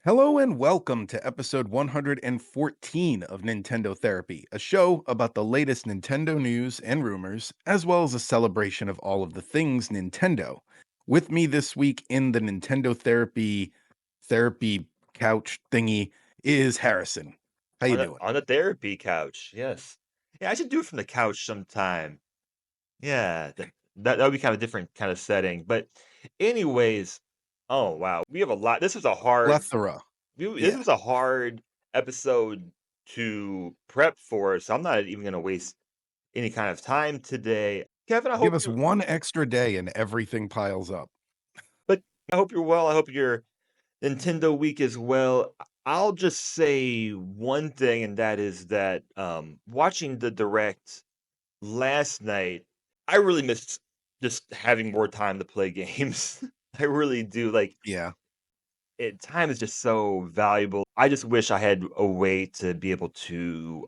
Hello and welcome to episode 114 of Nintendo Therapy, a show about the latest Nintendo news and rumors, as well as a celebration of all of the things Nintendo. With me this week in the Nintendo Therapy couch thingy is Harrison. How you On a doing? on a therapy couch, yes. Yeah, I should do it from the couch sometime. Yeah, that would be kind of different kind of setting. But anyways, oh wow, we have a lot. Plethora. This Yeah. was a hard episode to prep for, so I'm not even gonna waste any kind of time today. Kevin, Give us one extra day and everything piles up. but I hope you're well. I hope your Nintendo week as well. I'll just say one thing, and that is that watching the direct last night, I really missed just having more time to play games. I really do. Like, Yeah. time is just so valuable. I just wish I had a way to be able to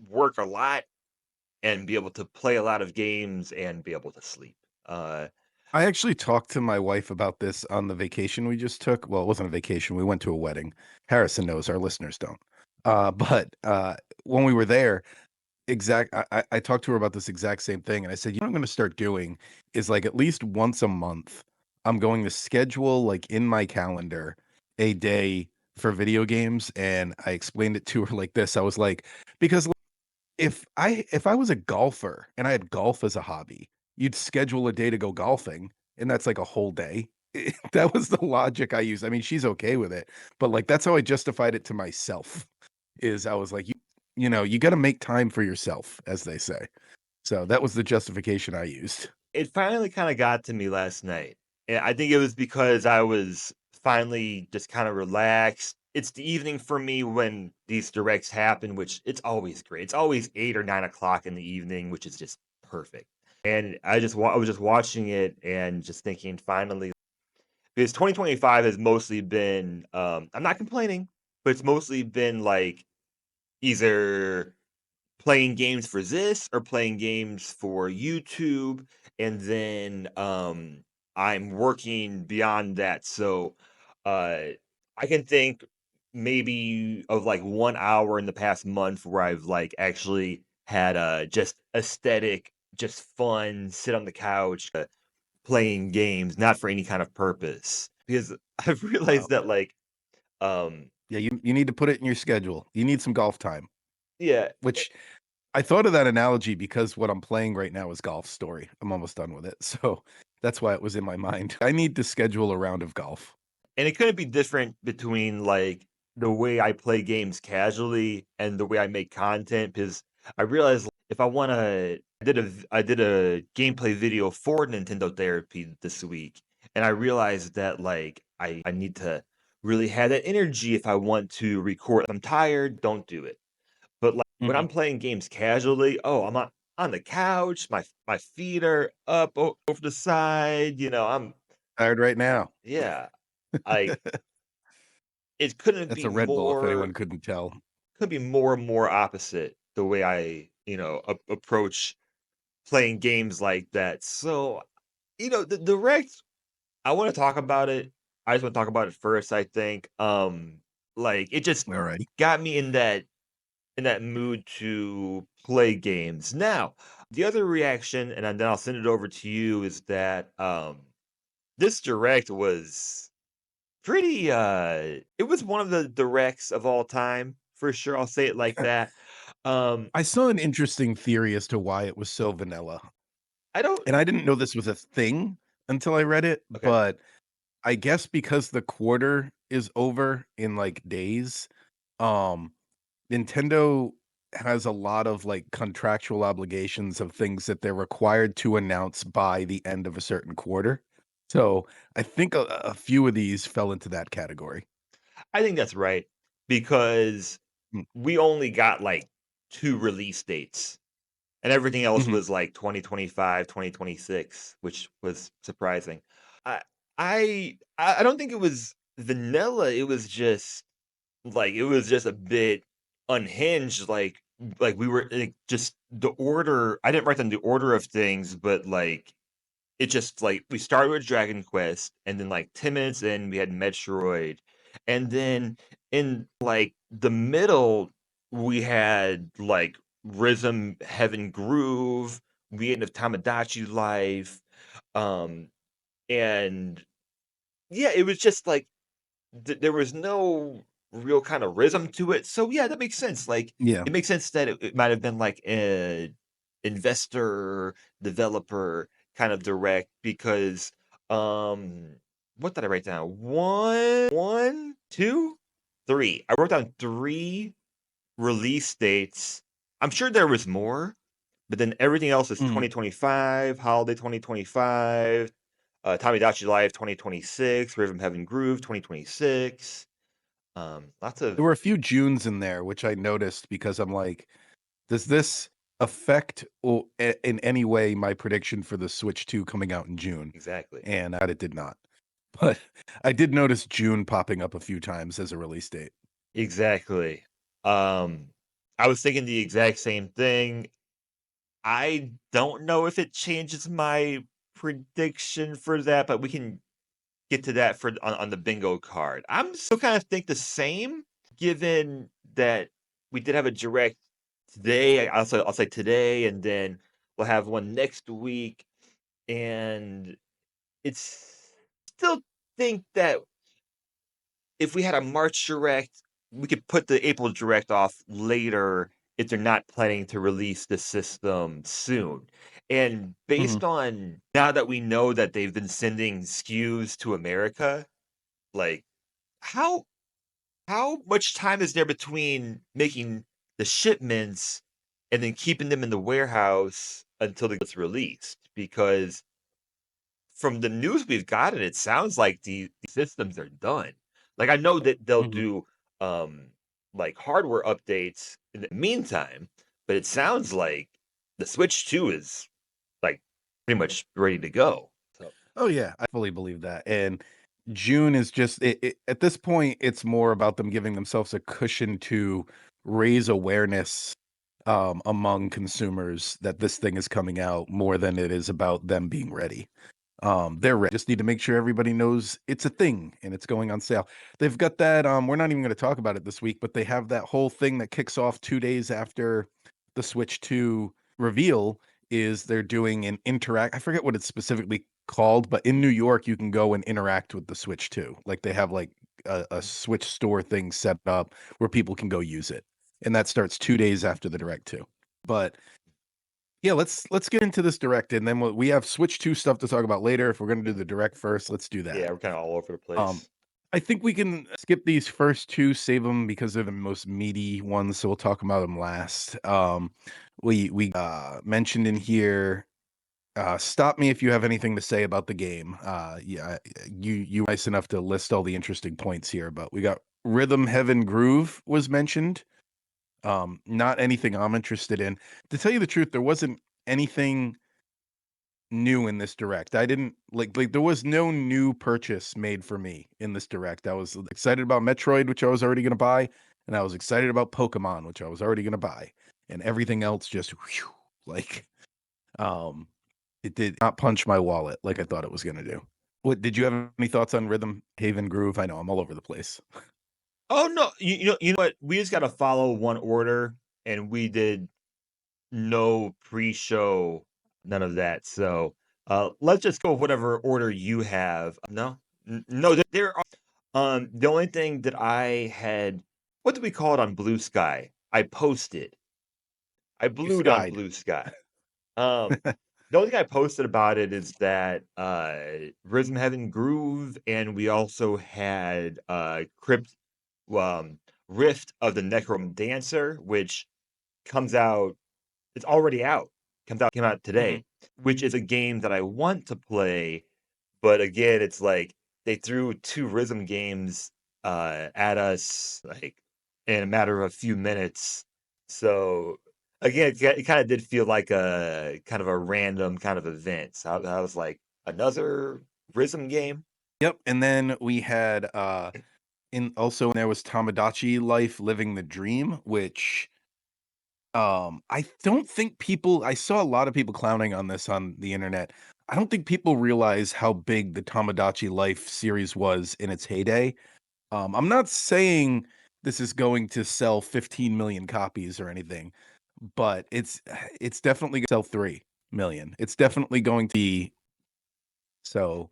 work a lot and be able to play a lot of games and be able to sleep. Uh, I actually talked to my wife about this on the vacation we just took. Well, it wasn't a vacation. We went to a wedding. Harrison knows, our listeners don't. But when we were there, I talked to her about this exact same thing, and I said, "You know what I'm gonna start doing is, like, at least once a month, I'm going to schedule, like, in my calendar, a day for video games," and I explained it to her like this. I was like, because if I was a golfer and I had golf as a hobby, you'd schedule a day to go golfing, and that's like a whole day. That was the logic I used. I mean, she's okay with it, but, like, that's how I justified it to myself, is I was like, "You know, you gotta make time for yourself," as they say. So, that was the justification I used. it finally kind of got to me last night. And I think it was because I was finally just kind of relaxed. It's the evening for me when these directs happen, which it's always great. It's always 8 or 9 o'clock in the evening, which is just perfect. And I was just watching it and just thinking finally, because 2025 has mostly been, I'm not complaining, but it's mostly been like either playing games for this or playing games for YouTube, and then, I'm working beyond that, so, uh, I can think maybe of, like, 1 hour in the past month where I've, like, actually had, just aesthetic, just fun, sit on the couch, playing games, not for any kind of purpose, because I've Wow. realized that, like, um Yeah, you need to put it in your schedule. You need some golf time, yeah, which I thought of that analogy because what I'm playing right now is Golf Story. I'm almost done with it, so that's why it was in my mind. I need to schedule a round of golf. and it couldn't be different between, like, the way I play games casually and the way I make content. Because I realized if I wanna I did a gameplay video for Nintendo Therapy this week, and I realized that, like, I need to really have that energy if I want to record. If I'm tired, don't do it. But, like, when Mhm. I'm playing games casually, oh, I'm on the couch, my feet are up o over the side, I'm Tired right now. yeah, I it couldn't That's be a Red Bull if more anyone couldn't tell. and more opposite the way I, approach playing games like that. So, the direct, I want to talk about it. I just want to talk about it first, I think. Like it just Alrighty. got me in that mood to play games. Now, the other reaction, and then I'll send it over to you, is that this direct was pretty, it was one of the directs of all time, for sure, I'll say it like that. Um, I saw an interesting theory as to why it was so vanilla, I don't and I didn't know this was a thing until I read it, okay. but I guess because the quarter is over in, like, days, um, Nintendo has a lot of, like, contractual obligations of things that they're required to announce by the end of a certain quarter. So, I think a few of these fell into that category. I think that's right, because Mm, we only got, like, 2 release dates, and everything else mhm. was, like, 2025, 2026, which was surprising. I I don't think it was vanilla, it was just it was just a bit unhinged, like, we were, like, just the order I didn't write down the order of things, but, like, it just, like we started with Dragon Quest, and then, like, 10 minutes in, we had Metroid, And then in, like, the middle, we had, like, Rhythm Heaven Groove, we had the Tamagotchi Life, um, and yeah, it was just like there was no real kind of rhythm to it. So yeah, that makes sense. Like Yeah. it makes sense that it might have been like a investor developer kind of direct because um what did I write down? One, two, three. I wrote down three release dates. I'm sure there was more, but then everything else is Mhm. 2025, holiday 2025, Tommydachi Live 2026, Rhythm Heaven Groove 2026. Lots There of were a few Junes in there, which I noticed because I'm like, does this affect in any way my prediction for the Switch 2 coming out in June? exactly, And it did not. But I did notice June popping up a few times as a release date. exactly. Um, I was thinking the exact same thing. I don't know if it changes my prediction for that, but we can get to that for on the bingo card. I'm still kind of think the same, given that we did have a direct today. I'll say today, and then we'll have one next week. And it's still think that if we had a March direct, we could put the April direct off later if they're not planning to release the system soon. And Mhm. based on now that we know that they've been sending SKUs to America, like how how much time is there between making the shipments and then keeping them in the warehouse until it gets released? Because from the news we've gotten, it sounds like the systems are done. Like I know that they'll Mhm. do like hardware updates in the meantime, but it sounds like the Switch 2 is like pretty much ready to go. So Oh yeah, I fully believe that. And June is just at this point, it's more about them giving themselves a cushion to raise awareness among consumers that this thing is coming out more than it is about them being ready. They're ready. Just need to make sure everybody knows it's a thing and it's going on sale. They've got that. We're not even going to talk about it this week, but they have that whole thing that kicks off 2 days after the Switch 2 reveal. Is they're doing an interact? I forget what it's specifically called, but in New York, you can go and interact with the Switch 2. Like they have like a Switch store thing set up where people can go use it, and that starts 2 days after the Direct 2. But yeah, let's get into this direct, and then we have Switch 2 stuff to talk about later. If we're gonna do the direct first, let's do yeah, that. we're kind of all over the Um, place. I think we can skip these first 2, save them because they're the most meaty ones, so we'll talk about them last. We mentioned in here, stop me if you have anything to say about the game. Yeah, you were nice enough to list all the interesting points here, but we got Rhythm Heaven Groove was mentioned. Not anything I'm interested in. To tell you the truth, there wasn't anything new in this direct. I didn't like there was no new purchase made for me in this direct. I was excited about Metroid, which I was already going to buy, and I was excited about Pokemon, which I was already going to buy, and everything else just whew, like um it did not punch my wallet like I thought it was going to do. What did you have any thoughts on Rhythm Haven Groove? I know I'm all over the place. Oh no, you know what? We just got to follow one order, and we did no pre-show, none of that. So, let's just go with whatever order you have. No, no, there are. The only thing that I had, what do we call it on Blue Sky? I posted. I You blued on skied. Blue Sky. Um, the only thing I posted about it is that Rhythm Heaven Groove, and we also had Crypt, um, Rift of the Necrom Dancer, which comes out it's already out. Came out Mhm. today, which is a game that I want to play, but again, it's like they threw 2 rhythm games, at us, like, in a matter of a few minutes. So, again, it kinda did feel like a kind of a random kind of event. So I was like, "Another rhythm game?" Yep, and then we had in also there was Tamagotchi Life Living the Dream, which I don't think people I saw a lot of people clowning on this on the internet. I don't think people realize how big the Tamagotchi Life series was in its heyday. I'm not saying this is going to sell 15 million copies or anything, but it's definitely gonna sell 3 million. It's definitely going to be so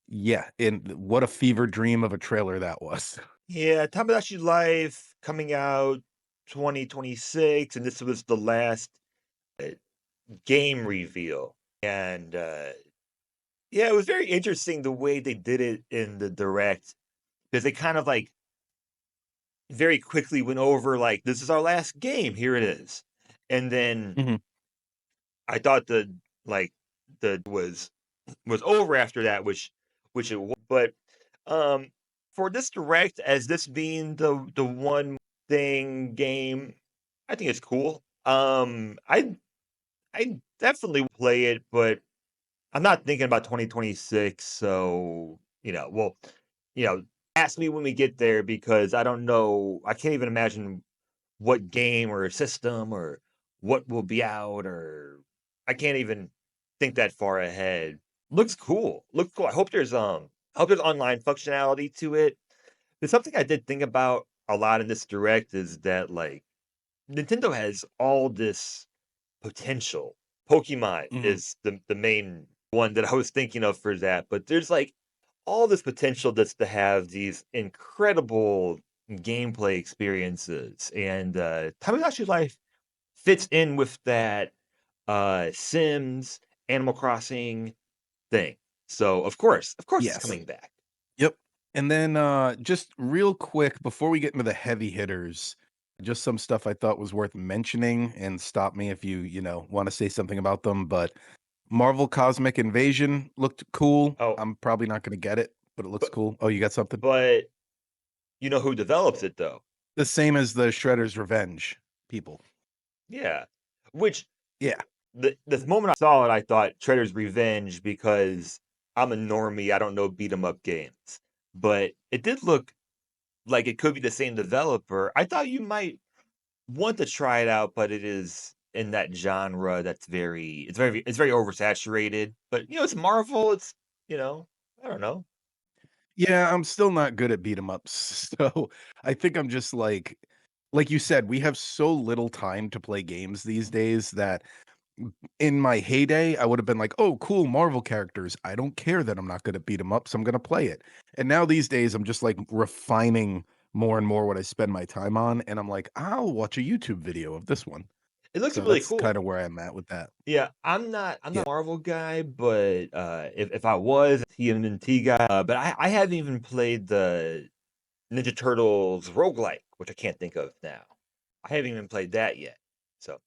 yeah, and what a fever dream of a trailer that was. Yeah, Tamagotchi Life coming out 2026, and this was the last uh, game reveal. And yeah, it was very interesting the way they did it in the direct because they kind of like very quickly went over like this is our last game, here it is. And then Mhm. I thought like the was over after that, which it was. But um for this direct as this being the one thing game, I think it's cool. I definitely play it, but I'm not thinking about 2026, so, you know, ask me when we get there because I don't know. I can't even imagine what game or system or what will be out or I can't even think that far ahead. Looks cool. Looks cool. I hope there's online functionality to it. There's something I did think about a lot in this direct is that like Nintendo has all this potential. Pokemon Mhm. is the main one that I was thinking of for that, but there's, like, all this potential just to have these incredible gameplay experiences, and, Tamagotchi Life fits in with that, Sims, Animal Crossing thing. So, of course it's Yes. coming back. Yep. And then, just real quick before we get into the heavy hitters, just some stuff I thought was worth mentioning, and stop me if you wanna say something about them, but Marvel Cosmic Invasion looked cool. Oh, I'm probably not gonna get it, but it looks but cool. Oh, you got something? but you know who develops it, though? The same as the Shredder's Revenge people. Yeah. Which Yeah. the moment I saw it, I thought Shredder's Revenge because I'm a normie, I don't know beat 'em up games. But it did look like it could be the same developer. I thought you might want to try it out, but it is in that genre that's very oversaturated. But it's Marvel, you know, I don't know. Yeah, I'm still not good at beat 'em ups, so I think I'm just like you said, we have so little time to play games these days that in my heyday, I would have been like, "Oh, cool, Marvel characters. I don't care that I'm not good at beat 'em ups, I'm gonna play it." And now these days, I'm just, like, refining more and more what I spend my time on, and I'm like, "I'll watch a YouTube video of this one." It looks So really that's cool. kinda where I'm at with that. Yeah, I'm not Yeah. a Marvel guy, but if I was a TMNT guy, but I haven't even played the Ninja Turtles roguelike, which I can't think of now. I haven't even played that yet. So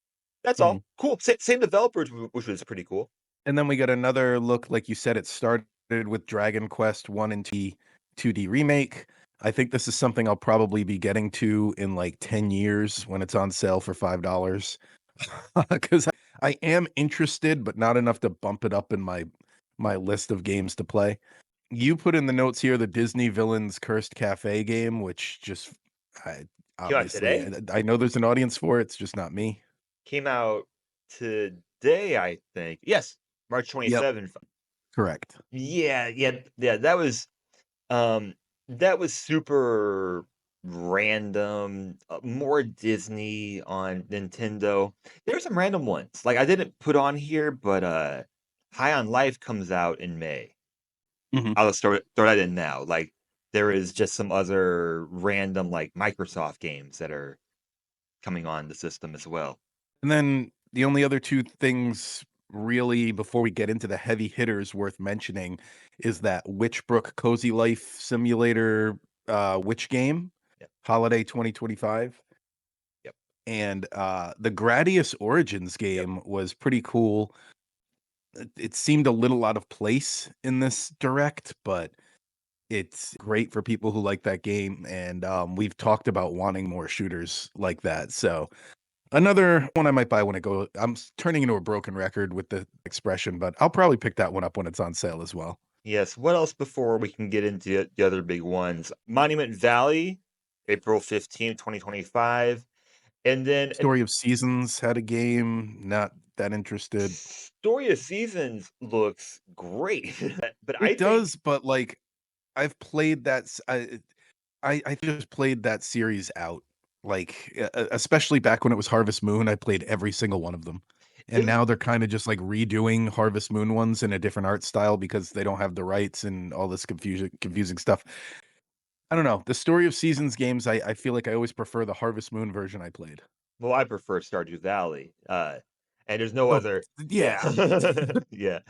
that's Mhm. all. Cool. Same developers, which was pretty cool. And then we got another look, like you said, it started with Dragon Quest 1 and 2D remake. I think this is something I'll probably be getting to in, like, 10 years when it's on sale for $5. 'Cause I am interested, but not enough to bump it up in my list of games to play. You put in the notes here the Disney Villains Cursed Cafe game, which just I Came out obviously, today? I know there's an audience for it, it's just not me. Came out today, I think. Yes, March Yep, 27th. correct. Yeah, yeah, yeah. Um that was super random. More Disney on Nintendo. There's some random ones. Like I didn't put on here, but High on Life comes out in May. Mhm. I'll just throw that in now. Like there is just some other random like Microsoft games that are coming on the system as well. And then the only other 2 things really before we get into the heavy hitters worth mentioning is that Witchbrook Cozy Life Simulator, witch game, Yep. holiday 2025, Yep. and, the Gradius Origins Yep. game was pretty cool. It seemed a little out of place in this direct, but it's great for people who like that game, and, we've talked about wanting more shooters like that, so another one I might buy when it go turning into a broken record with the expression, but I'll probably pick that one up when it's on sale as well. Yes. What else before we can get into the other big ones? Monument Valley, April 15th, 2025. And then Story of Seasons had a game, not that interested. Story of Seasons looks great. But I It think does, but, like, I've played that I just played that series out, like, especially back when it was Harvest Moon, I played every single one of them, and It now they're kinda just, like, redoing Harvest Moon ones in a different art style because they don't have the rights and all this confusing stuff. I don't know, the Story of Seasons games, I feel like I always prefer the Harvest Moon version I played. Well, I prefer Stardew Valley, and there's no Oh, other. Yeah. yeah. Yeah.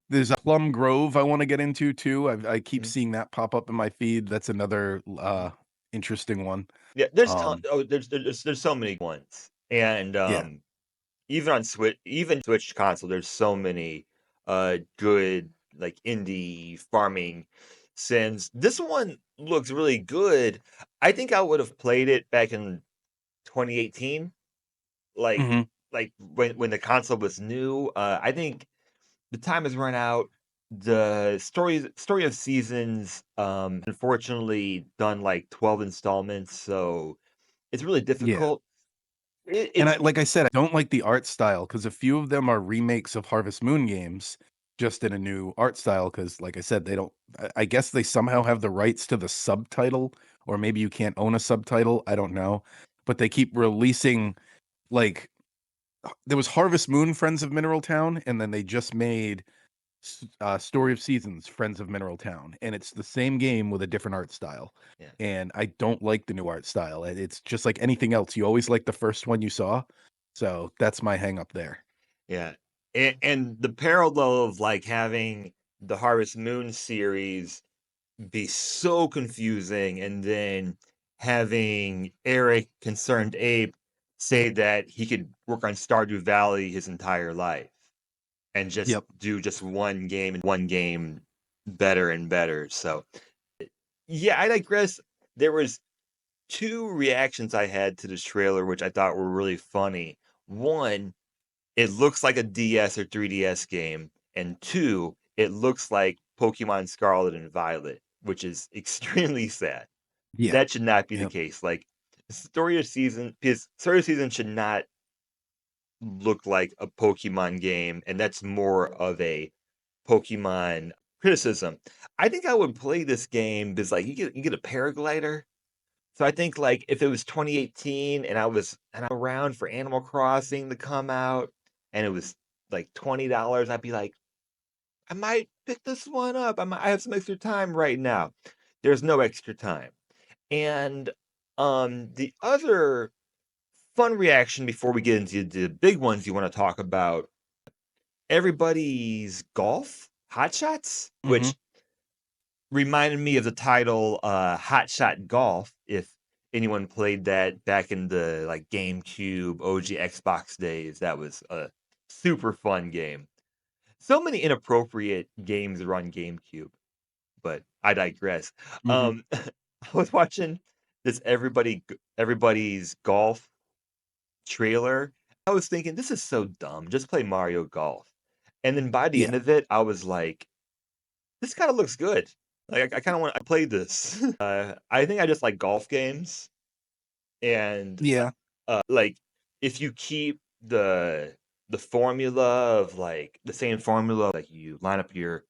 There's a Plum Grove I wanna get into too, I keep Mhm, seeing that pop up in my feed, that's another, mhm. interesting one. Yeah, there's ton Um, oh, there's so many ones, and, yeah. even on Switch console, there's so many, good, like, indie farming sims. This one looks really good. I think I would've played it back in 2018, like Mhm. when the console was new. I think the time has run out. The Story of Seasons, unfortunately done, like, 12 installments, so it's really Yeah. difficult. And It's like I said, I don't like the art style because a few of them are remakes of Harvest Moon games, just in a new art style. Because, like I said, they don't I guess they somehow have the rights to the subtitle, or maybe you can't own a subtitle, I don't know, but they keep releasing, like, there was Harvest Moon: Friends of Mineral Town, and then they just made Story of Seasons: Friends of Mineral Town, and it's the same game with a different art style, yeah, and I don't like the new art style, it's just like anything else, you always like the first one you saw, so that's my hang up there. yeah, and the parallel of, like, having the Harvest Moon series be so confusing, and then having Eric, Concerned Ape, say that he could work on Stardew Valley his entire life and just Yep. do just one game better and better. So, yeah, I digress. There was 2 reactions I had to this trailer, which I thought were really funny. One, it looks like a DS or 3DS game, and 2, it looks like Pokemon Scarlet and Violet, which is extremely sad. Yeah. That should not be the Yep. case. Like, Story of Season should not look like a Pokemon game, and that's more of a Pokemon criticism. I think I would play this game because, like, you get a paraglider. So I think, like, if it was 2018 and I'm around for Animal Crossing to come out and it was, like, $20, I'd be like, "I might pick this one up. I have some extra time right now." There's no extra time. And, the other fun reaction before we get into the big ones you wanna talk about, everybody's golf, Hot Shots, Mhm. which reminded me of the title, Hot Shot Golf, if anyone played that back in the, like, GameCube, OG Xbox days, that was a super fun game. So many inappropriate games are on GameCube, but I digress. Mhm. Um, I was watching this Everybody's Golf trailer. I was thinking, "This is so dumb, just play Mario Golf." And then by the Yeah. end of it, I was like, this kinda looks good. Like, I kinda wanna play this. I think I just like golf games, and, Yeah. like, if you keep the formula of, like, the same formula, like, you line up your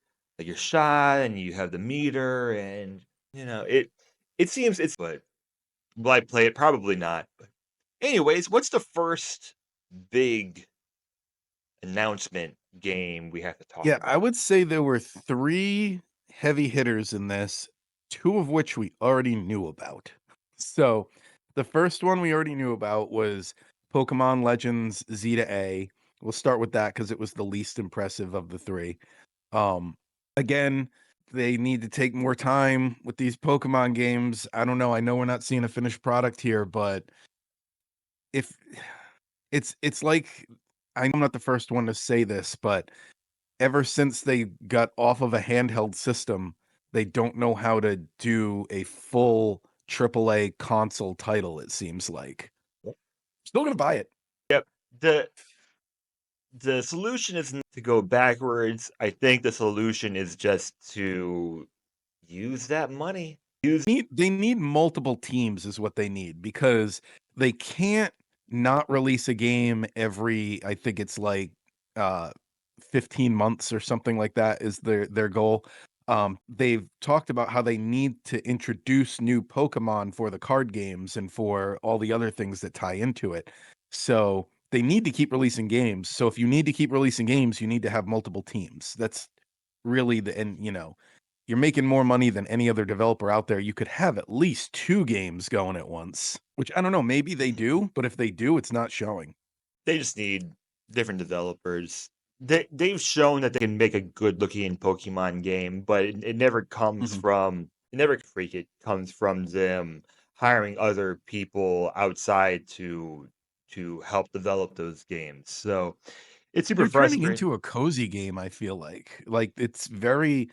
shot, and you have the meter, and, it seems it's but will I play it? Probably not, but anyways, what's the first big announcement game we have to talk Yeah, I about? would say there were 3 heavy hitters in this, 2 of which we already knew about. So, the first one we already knew about was Pokemon Legends Z to A. We'll start with that because it was the least impressive of the 3. Um, Again, they need to take more time with these Pokemon games. I don't know, I know we're not seeing a finished product here, but if it's like, I know I'm not the first one to say this, but ever since they got off of a handheld system, they don't know how to do a full AAA console title, it seems like. Still gonna buy it. Yep. The solution isn't to go backwards. I think the solution is just to use that money. They need multiple teams is what they need because they can't not release a game every, I think it's like, uh, 15 months or something like that is their goal. they've talked about how they need to introduce new Pokemon for the card games and for all the other things that tie into it. So they need to keep releasing games. So if you need to keep releasing games, you need to have multiple teams. That's really and you're making more money than any other developer out there. You could have at least 2 games going at once, which I don't know, maybe they do, but if they do, it's not showing. They just need different developers. They've shown that they can make a good looking Pokemon game, but it never comes Mhm. from it comes from them hiring other people outside to help develop those games. So it's super They're turning frustrating. into a cozy game, I feel like. Like, it's very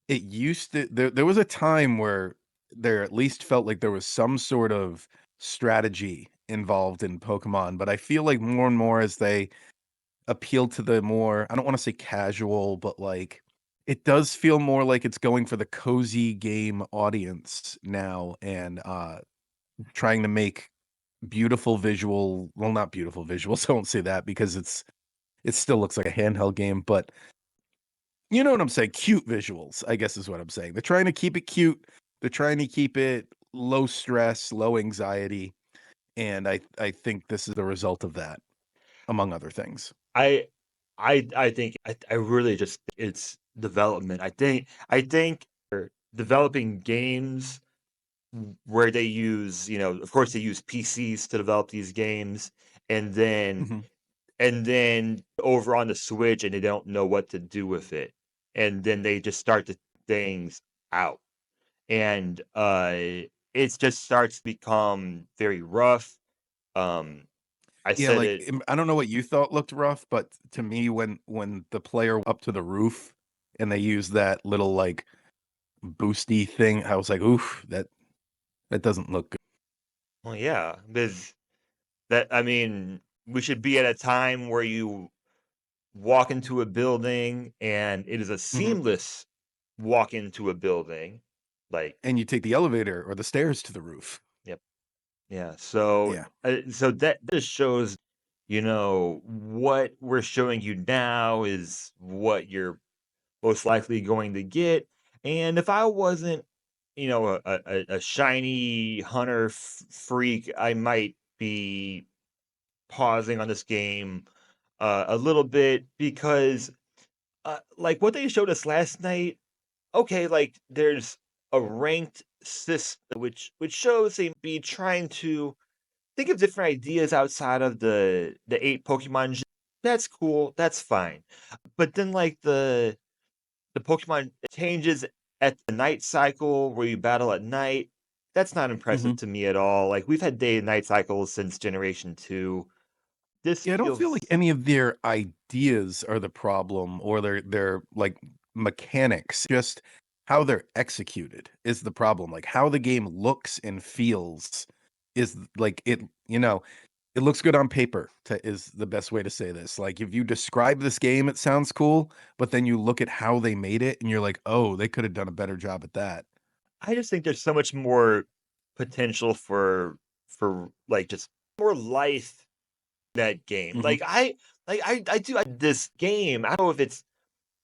it used to there was a time where there at least felt like there was some sort of strategy involved in Pokemon, but I feel like more and more as they appeal to the more I don't wanna say casual, but, like, it does feel more like it's going for the cozy game audience now and, trying to make beautiful visual well, not beautiful visuals, I won't say that because it still looks like a handheld game, but you know what I'm saying? Cute visuals, I guess is what I'm saying. They're trying to keep it cute. They're trying to keep it low stress, low anxiety, and I think this is the result of that, among other things. I I think I really just it's development. I think they're developing games where they use, of course they use PCs to develop these games and then Mhm. over on the Switch and they don't know what to do with it. And then they just start to things out. And it just starts to become very rough. Um I Yeah, said like, it I don't know what you thought looked rough, but to me, when the player up to the roof and they use that little, like, boosty thing, I was like, "Oof, that doesn't look good." well yeah, because that I mean, we should be at a time where you walk into a building and it is a Mhm. seamless walk into a building. Like, And you take the elevator or the stairs to the roof. yep, yeah. So, Yeah. so that this shows, what we're showing you now is what you're most likely going to get. And if I wasn't, a shiny hunter freak, I might be pausing on this game a little bit because, like what they showed us last night. Okay, like there's a ranked system which shows they be trying to think of different ideas outside of the 8 Pokemon that's cool, that's fine. But then like the Pokemon changes at the night cycle where you battle at night, that's not impressive Mhm. to me at all. Like we've had day and night cycles since Generation 2. This Yeah, I don't feel like feels any of their ideas are the problem or their like mechanics. Just how they're executed is the problem. Like how the game looks and feels is like it looks good on paper is the best way to say this. Like if you describe this game, it sounds cool, but then you look at how they made it and you're like, oh, they could have done a better job at that. I just think there's so much more potential for like just more life that game. Mhm. I do this game. I don't know if it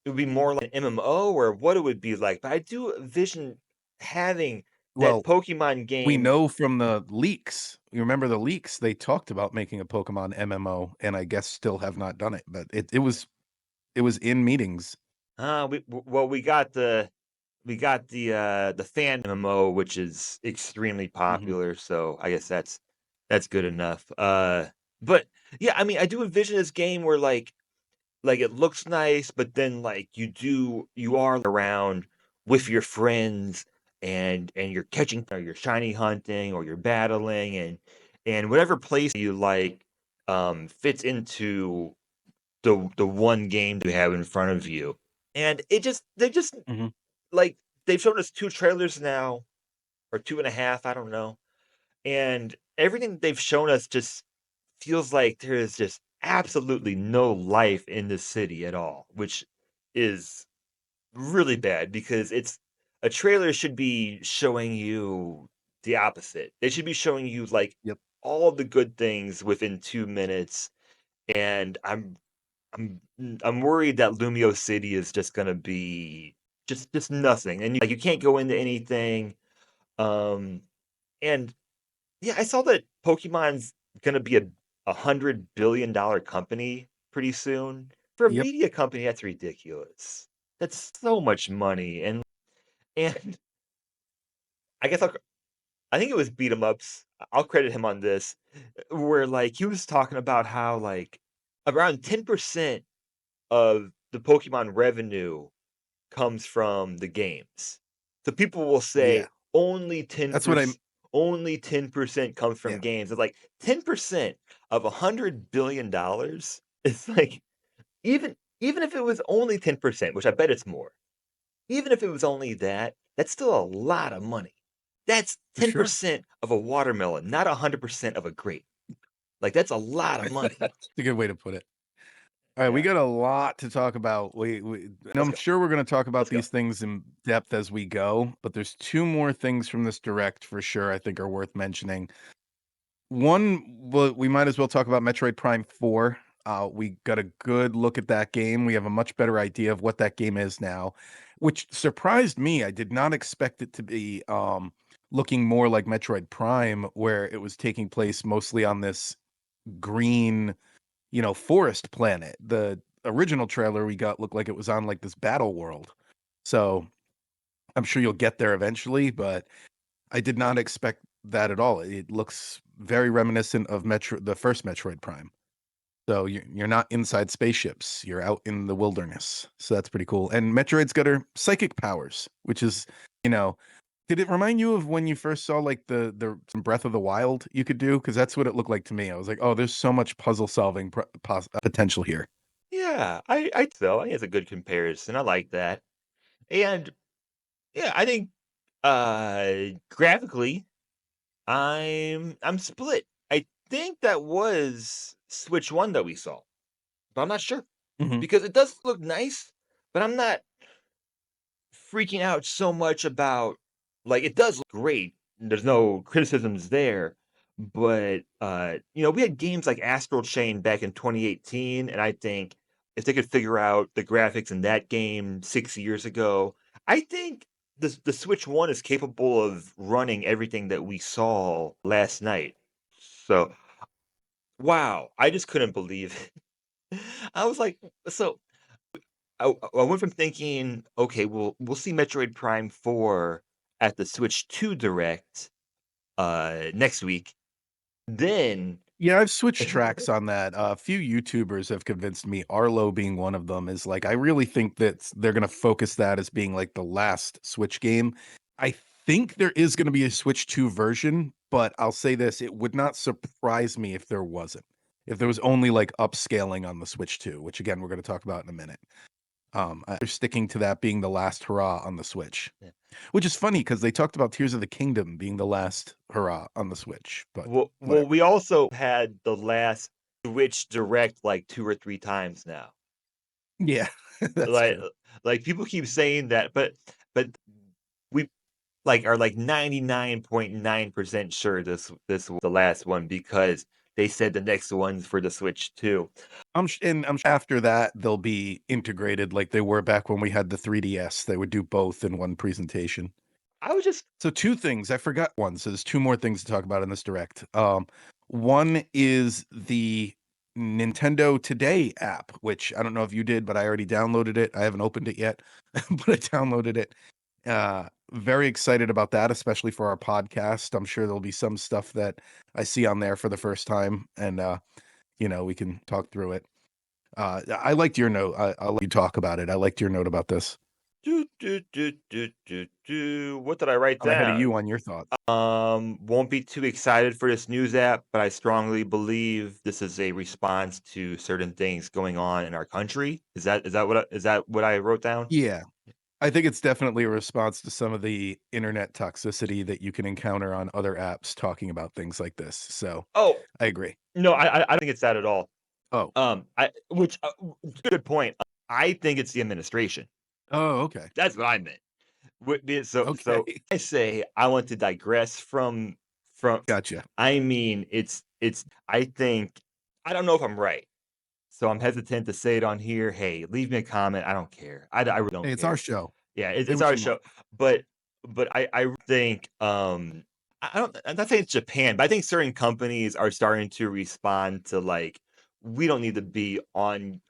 would be more like an MMO or what it would be like, but I do envision having that Well, Pokemon we game. know from the leaks. You remember the leaks? They talked about making a Pokemon MMO, and I guess still have not done it. But it was in meetings. Well, we got the fan MMO, which is extremely Mhm, popular. So I guess that's good enough. But yeah, I mean, I do envision this game where like it looks nice, but then like you are around with your friends and you're catching or you're shiny hunting or you're battling and whatever place you like fits into the one game you have in front of you. And they're just mhm. like they've shown us two trailers now or two and a half, I don't know. And everything they've shown us just feels like there is just absolutely no life in the city at all, which is really bad because it's a trailer should be showing you the opposite. They should be showing you like Yep. all the good things within 2 minutes. And I'm worried that Lumio City is just gonna be just nothing, and, like, you can't go into anything, um, and yeah, I saw that Pokemon's gonna be a $100 billion company pretty soon. For a Yep, media company, that's ridiculous. That's so much money, and I think it was Beat 'em Ups. I'll credit him on this, where, like, he was talking about how, like, around 10% of the Pokemon revenue comes from the games. So people will yeah, say only that's what 10%, only 10% comes from yeah, games. It's like 10% of $100 billion is like even if it was only 10%, which I bet it's more. Even if it was only that, that's still a lot of money. That's for sure. 10% of a watermelon, not 100% of a grape. Like that's a lot of money. That's a good way to put it. All right, we Yeah. got a lot to talk about. We and Let's I'm go. sure we're gonna talk about Let's go. these things in depth as we go, but there's 2 more things from this direct for sure I think are worth mentioning. One, well, we might as well talk about Metroid Prime 4. We got a good look at that game. We have a much better idea of what that game is now, which surprised me. I did not expect it to be looking more like Metroid Prime, where it was taking place mostly on this green, forest planet. The original trailer we got looked like it was on like this battle world. So I'm sure you'll get there eventually, but I did not expect that at all. It looks very reminiscent of the first Metroid Prime. So you're not inside spaceships. You're out in the wilderness. So that's pretty cool. And Metroid's got her psychic powers, which is, you know, did it remind you of when you first saw like the some Breath of the Wild you could do? Because that's what it looked like to me. I was like, oh, there's so much puzzle solving potential here. Yeah, I think it's a good comparison. I like that. And yeah, I think graphically I'm split. I think that was Switch 1 that we saw, but I'm not sure Hmm. because it does look nice, but I'm not freaking out so much about like it does look great. There's no criticisms there. But we had games like Astral Chain back in 2018, and I think if they could figure out the graphics in that game 6 years ago, I think the Switch One is capable of running everything that we saw last night. So wow, I just couldn't believe it. I was like, so I went from thinking, okay, we'll see Metroid Prime 4 at the Switch 2 Direct next week. Then Yeah, I've switched tracks on that. A few YouTubers have convinced me, Arlo being one of them, is like, I really think that they're going to focus that as being like the last Switch game. I think there is going to be a Switch 2 version, but I'll say this, it would not surprise me if there wasn't. If there was only like upscaling on the Switch 2, which again, we're going to talk about in a minute. They're sticking to that being the last hurrah on the Switch, which is funny because they talked about Tears of the Kingdom being the last hurrah on the Switch, but well, whatever. we also had the last Switch Direct like 2 or 3 times now. Yeah, that's Like true. like, people keep saying that, but we, like, are, like, 99.9% sure this was the last one because they said the next one's for the Switch too. I'm sure after that, they'll be integrated like they were back when we had the 3DS. They would do both in one presentation. I was just So 2 things, I forgot one, so there's 2 more things to talk about in this direct. One is the Nintendo Today app, which I don't know if you did, but I already downloaded it. I haven't opened it yet, but I downloaded it. Very excited about that, especially for our podcast. I'm sure there'll be some stuff that I see on there for the first time, and, we can talk through it. I liked your note. I'll let you talk about it. I liked your note about this. what did I write I'm ahead of down? you on your thoughts. Won't be too excited for this news app, but I strongly believe this is a response to certain things going on in our country. Is that what I wrote down? Yeah, I think it's definitely a response to some of the internet toxicity that you can encounter on other apps talking about things like this. So Oh, I agree. no, I don't think it's that at all. Oh, I which good point. I think it's the administration. oh, okay, That's what I meant. So okay, I say I want to digress from. gotcha. I mean, it's. I think I don't know if I'm right, so I'm hesitant to say it on here. Hey, leave me a comment. I don't care. I really Hey, don't it's our care. show. Yeah, Say it's what our you want. show, but I think, I don't I'm not saying it's Japan, but I think certain companies are starting to respond to, like, "We don't need to be on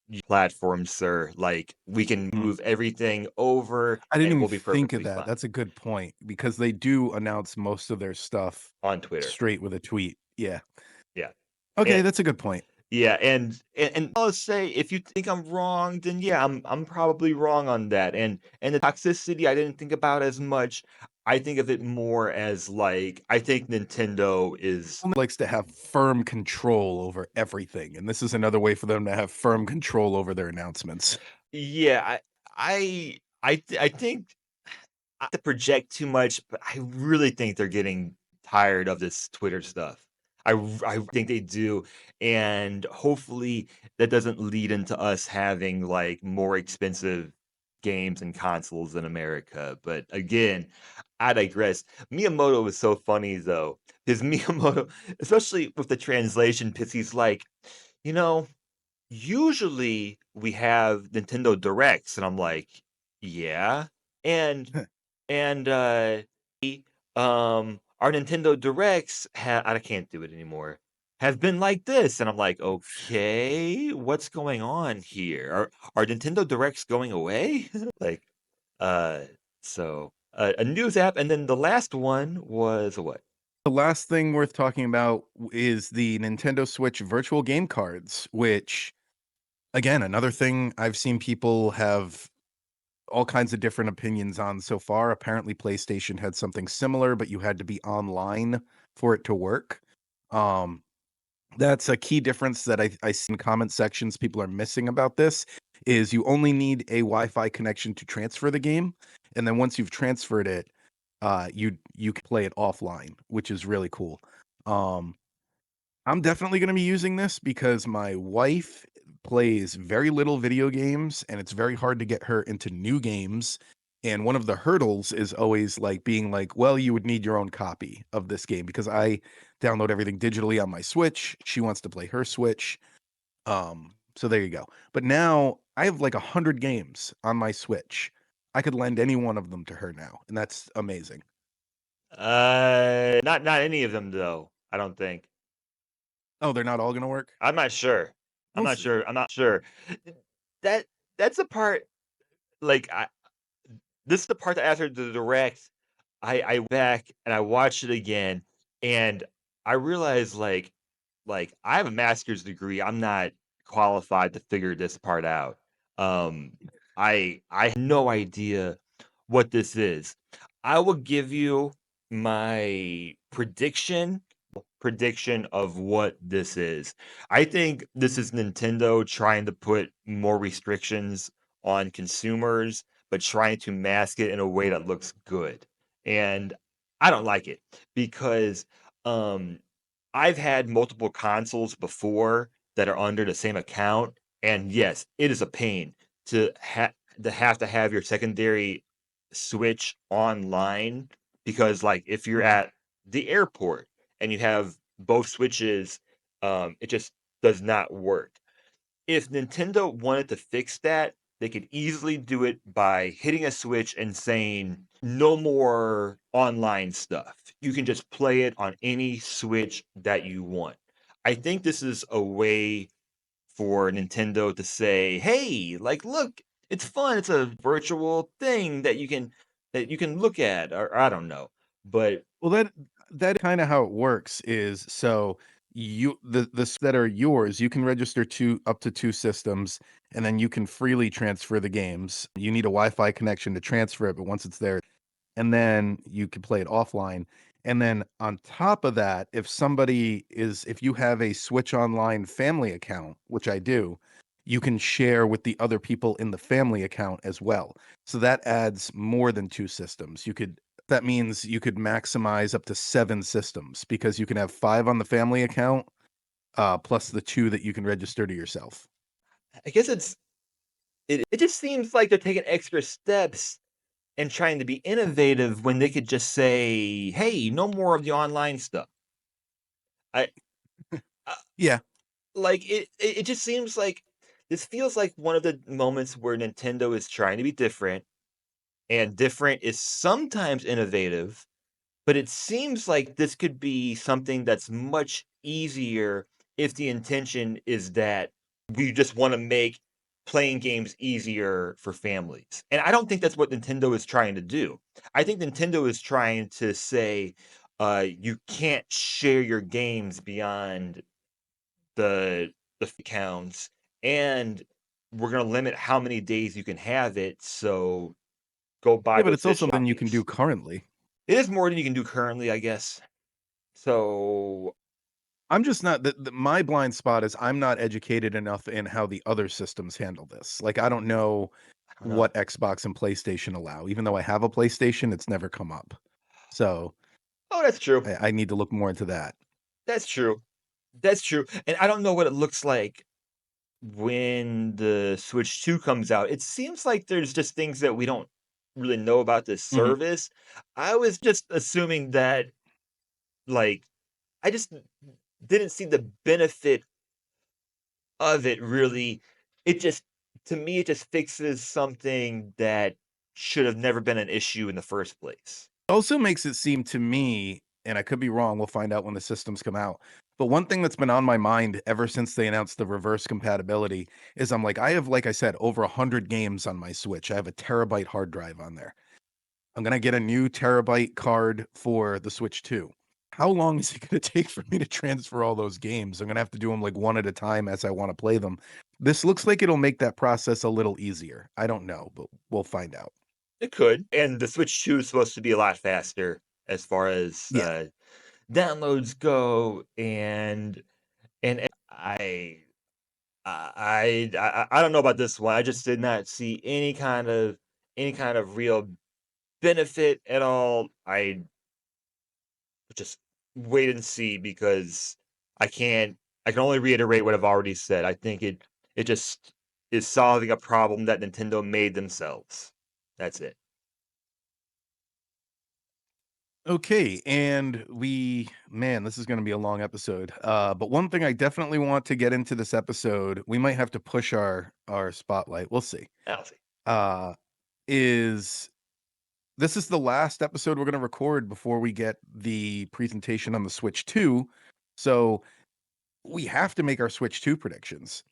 your platform, sir, like, we can Mm. move everything over, I didn't and even we'll be think of perfectly that. fine." That's a good point because they do announce most of their stuff On Twitter. straight with a tweet. Yeah. Yeah. Okay, And that's a good point. yeah, and I'll say, if you think I'm wrong, then yeah, I'm probably wrong on that, and the toxicity I didn't think about as much. I think of it more as, like, I think Nintendo is. Likes to have firm control over everything, and this is another way for them to have firm control over their announcements. Yeah, I think I to project too much, but I really think they're getting tired of this Twitter stuff. I think they do, and hopefully that doesn't lead into us having, like, more expensive games and consoles in America. But again, I digress. Miyamoto was so funny though, because Miyamoto, especially with the translation, because he's like, you know, usually we have Nintendo Directs, and I'm like, yeah, and our Nintendo Directs I can't do it anymore, have been like this, and I'm like, "Okay, what's going on here? Are Nintendo Directs going away?" Like, uh, a news app, and then the last one was what? The last thing worth talking about is the Nintendo Switch virtual game cards, which, again, another thing I've seen people have all kinds of different opinions on so far. Apparently, PlayStation had something similar, but you had to be online for it to work. Um, that's a key difference that I see in comment sections people are missing about this is you only need a Wi-Fi connection to transfer the game, and then once you've transferred it, you can play it offline, which is really cool. Um, I'm definitely gonna be using this because my wife plays very little video games, and it's very hard to get her into new games, and one of the hurdles is always, like, being like, "Well, you would need your own copy of this game," because I download everything digitally on my Switch, she wants to play her Switch, so there you go. But now I have, like, 100 games on my Switch. I could lend any one of them to her now, and that's amazing. Not any of them though, I don't think. Oh, they're not all gonna work? I'm not sure. We'll see. I'm not sure. That that's the part, like, this is the part that after the direct, I back and I watched it again, and I realized, like, I have a master's degree, I'm not qualified to figure this part out. Um, I have no idea what this is. I will give you my prediction of what this is. I think this is Nintendo trying to put more restrictions on consumers, but trying to mask it in a way that looks good. And I don't like it because um I've had multiple consoles before that are under the same account, and yes, it is a pain to to have your secondary Switch online because, like, if you're Mhm. at the airport and you have both Switches, it just does not work. If Nintendo wanted to fix that, they could easily do it by hitting a switch and saying, "No more online stuff. You can just play it on any Switch that you want." I think this is a way for Nintendo to say, "Hey, like, look, it's fun. It's a virtual thing that you can look at," or I don't know. But Well, that kinda how it works is so you the that are yours, you can register 2 up to 2 systems, and then you can freely transfer the games. You need a Wi-Fi connection to transfer it, but once it's there, and then you can play it offline. And then on top of that, if you have a Switch Online family account, which I do, you can share with the other people in the family account as well. So that adds more than 2 systems. That means you could maximize up to 7 systems because you can have 5 on the family account, plus the 2 that you can register to yourself. I guess it just seems like they're taking extra steps and trying to be innovative when they could just say, "Hey, no more of the online stuff." I uh, Yeah. like, it just seems like this feels like one of the moments where Nintendo is trying to be different, and different is sometimes innovative, but it seems like this could be something that's much easier if the intention is that we just wanna make playing games easier for families, and I don't think that's what Nintendo is trying to do. I think Nintendo is trying to say, you can't share your games beyond the accounts, and we're gonna limit how many days you can have it, so go buy Yeah, but those it's disc also something you can do jockeys. currently. It is more than you can do currently, I guess. So, I'm just not my blind spot is I'm not educated enough in how the other systems handle this. Like, I don't know I don't know. what Xbox and PlayStation allow. Even though I have a PlayStation, it's never come up. So, Oh, that's true. I need to look more into that. That's true. That's true, and I don't know what it looks like when the Switch 2 comes out. It seems like there's just things that we don't really know about this Mhm. service. I was just assuming that, like, I just didn't see the benefit of it really. It just to me, it just fixes something that should have never been an issue in the first place. Also makes it seem to me, and I could be wrong, we'll find out when the systems come out. But one thing that's been on my mind ever since they announced the reverse compatibility is I'm like, I have, like I said, over 100 games on my Switch. I have a terabyte hard drive on there. I'm gonna get a new terabyte card for the Switch 2. How long is it gonna take for me to transfer all those games? I'm gonna have to do them like one at a time as I want to play them. This looks like it'll make that process a little easier. I don't know, but we'll find out. It could, and the Switch 2 is supposed to be a lot faster as far as, Yeah. downloads go, and I don't know about this one. I just did not see any kind of real benefit at all. I just wait and see because I can't I can only reiterate what I've already said. I think it just is solving a problem that Nintendo made themselves. That's it. Okay, and man, this is gonna be a long episode. But one thing I definitely want to get into this episode, we might have to push our spotlight. We'll see. I'll see. Uh, is this is the last episode we're gonna record before we get the presentation on the Switch 2. So we have to make our Switch 2 predictions.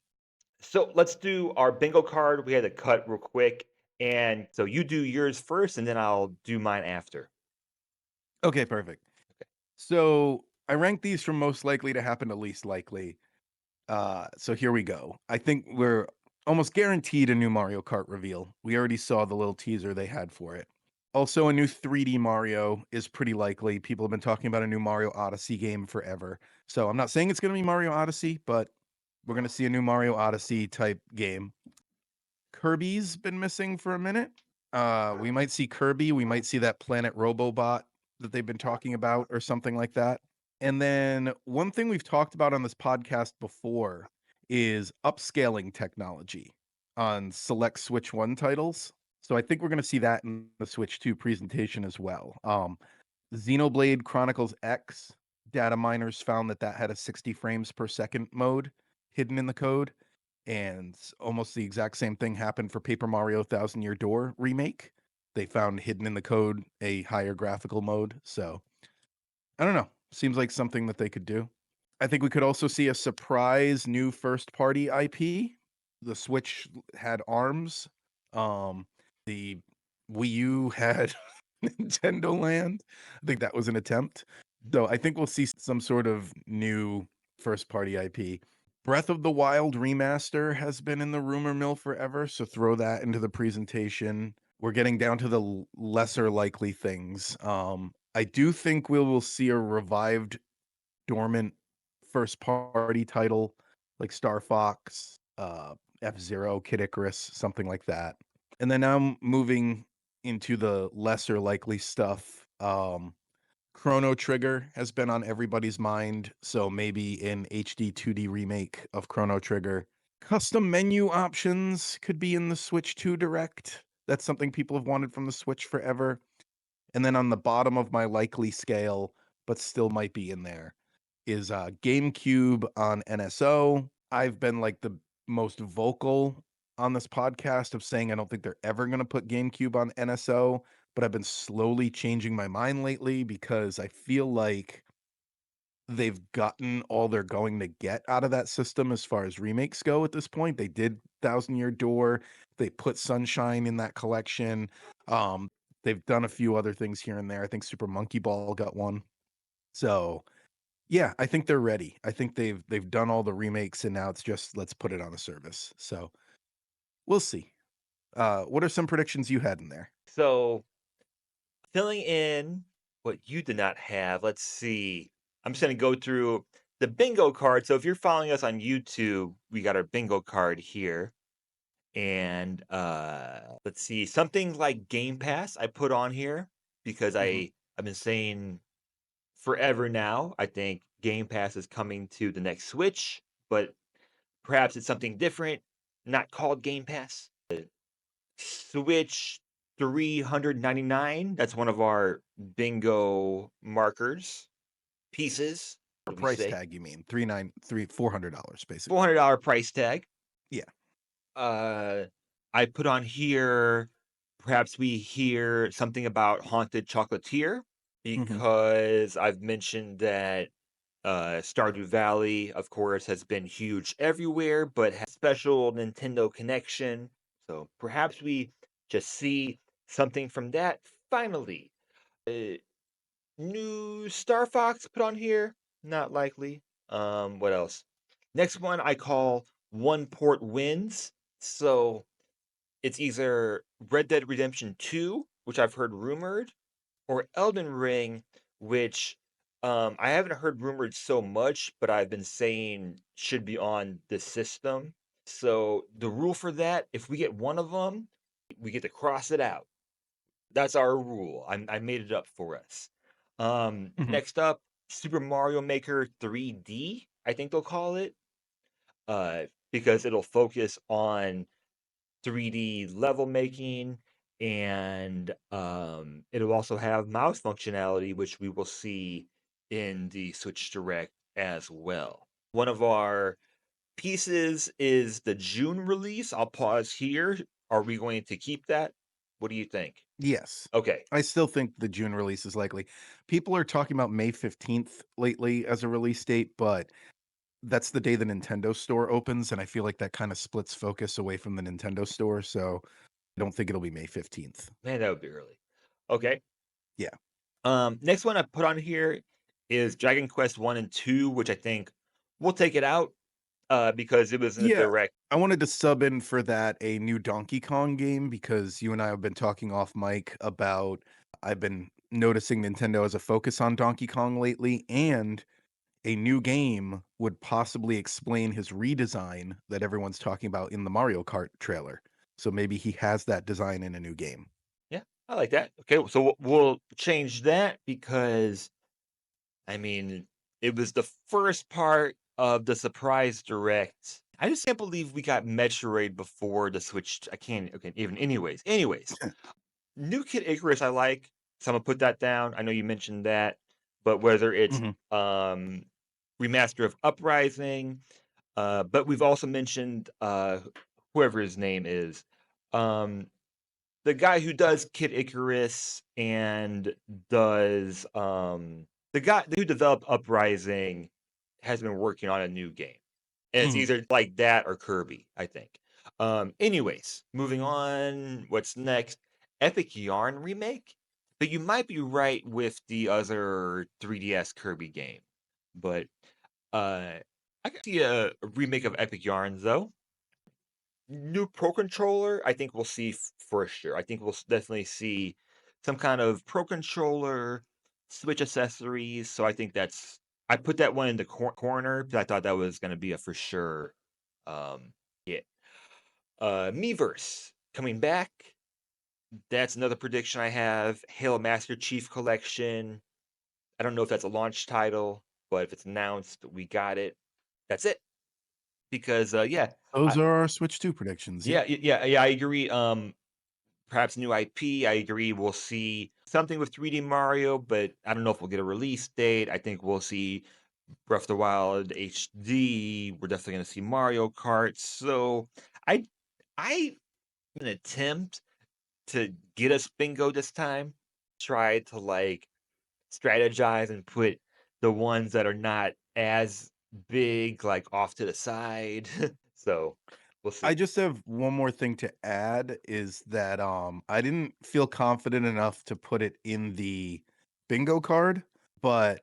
So let's do our bingo card. We had to cut real quick. And so you do yours first, and then I'll do mine after. Okay, perfect. So I ranked these from most likely to happen to least likely. So here we go. I think we're almost guaranteed a new Mario Kart reveal. We already saw the little teaser they had for it. Also, a new 3D Mario is pretty likely. People have been talking about a new Mario Odyssey game forever. So I'm not saying it's going to be Mario Odyssey, but we're going to see a new Mario Odyssey type game. Kirby's been missing for a minute. We might see Kirby. We might see that Planet Robobot that they've been talking about or something like that. And then one thing we've talked about on this podcast before is upscaling technology on select Switch 1 titles. So I think we're going to see that in the Switch 2 presentation as well. Xenoblade Chronicles X data miners found that that had a 60 frames per second mode hidden in the code, and almost the exact same thing happened for Paper Mario Thousand Year Door remake. They found hidden in the code a higher graphical mode. So I don't know. Seems like something that they could do. I think we could also see a surprise new first party IP. The Switch had ARMS. The Wii U had Nintendo Land. I think that was an attempt. So I think we'll see some sort of new first party IP. Breath of the Wild remaster has been in the rumor mill forever, so throw that into the presentation. We're getting down to the lesser likely things. I do think we will see a revived dormant first party title like Star Fox, F-Zero, Kid Icarus, something like that. And then now I'm moving into the lesser likely stuff. Chrono Trigger has been on everybody's mind, so maybe an HD 2D remake of Chrono Trigger. Custom menu options could be in the Switch 2 Direct. That's something people have wanted from the Switch forever. And then on the bottom of my likely scale, but still might be in there, is GameCube on NSO. I've been like the most vocal on this podcast of saying I don't think they're ever gonna put GameCube on NSO, but I've been slowly changing my mind lately because I feel like they've gotten all they're going to get out of that system as far as remakes go at this point. They did Thousand Year Door, they put Sunshine in that collection. Um, they've done a few other things here and there. I think Super Monkey Ball got one. So, yeah, I think they're ready. I think they've done all the remakes and now it's just let's put it on a service. So, we'll see. What are some predictions you had in there? So, filling in what you did not have, let's see. I'm just gonna go through the bingo card. So if you're following us on YouTube, we got our bingo card here. And let's see, something like Game Pass I put on here because Mhm. I've been saying forever now. I think Game Pass is coming to the next Switch, but perhaps it's something different, not called Game Pass. Switch 399. That's one of our bingo markers, pieces. Or What do we price say? tag, you mean? 3 $400 basically. $400 price tag. Yeah. Uh, I put on here, perhaps we hear something about Haunted Chocolatier Mhm. because I've mentioned that Stardew Valley, of course, has been huge everywhere, but has special Nintendo connection. So perhaps we just see something from that finally. Uh, New Star Fox put on here, not likely. What else? Next one I call One Port Wins. So it's either Red Dead Redemption 2, which I've heard rumored, or Elden Ring, which I haven't heard rumored so much, but I've been saying should be on the system. So the rule for that, if we get one of them, we get to cross it out. That's our rule. I made it up for us. Mhm. Next up, Super Mario Maker 3D, I think they'll call it, because it'll focus on 3D level making, and it'll also have mouse functionality, which we will see in the Switch Direct as well. One of our pieces is the June release. I'll pause here. Are we going to keep that? What do you think? Yes. Okay. I still think the June release is likely. People are talking about May 15th lately as a release date, but that's the day the Nintendo store opens, and I feel like that kinda splits focus away from the Nintendo store, so I don't think it'll be May 15th. Man, that would be early. Okay. Yeah. Next one I put on here is Dragon Quest 1 and 2, which I think we'll take it out because it was in the Yeah. direct. I wanted to sub in for that a new Donkey Kong game because you and I have been talking off mic about I've been noticing Nintendo has a focus on Donkey Kong lately, and a new game would possibly explain his redesign that everyone's talking about in the Mario Kart trailer. So maybe he has that design in a new game. Yeah, I like that. Okay, so we'll change that because I mean, it was the first part of the surprise direct. I just can't believe we got Metroid before the Switch. I can't. Okay, even anyways, New Kid Icarus I like, so I'm gonna put that down. I know you mentioned that, but whether it's Mhm. um remaster of Uprising, but we've also mentioned whoever his name is. Um the guy who does Kid Icarus and does the guy who developed Uprising has been working on a new game. And it's Mhm. either like that or Kirby, I think. Anyways, moving on. What's next? Epic Yarn remake? But you might be right with the other 3DS Kirby game. But I can see a remake of Epic Yarns though. New Pro Controller, I think we'll see for sure. I think we'll definitely see some kind of Pro Controller, Switch accessories. So I think I put that one in the corner because I thought that was going to be a for sure. Yeah. Miiverse coming back. That's another prediction I have. Halo Master Chief Collection. I don't know if that's a launch title, but if it's announced, we got it. That's it. Because yeah, Those I, are our Switch 2 predictions. Yep. yeah, I agree. Perhaps new IP. I agree. We'll see something with 3D Mario, but I don't know if we'll get a release date. I think we'll see Breath of the Wild HD. We're definitely going to see Mario Kart. So I I an attempt to get us bingo this time, try to, like, strategize and put the ones that are not as big, like, off to the side. So, we'll I see. just have one more thing to add is that I didn't feel confident enough to put it in the bingo card, but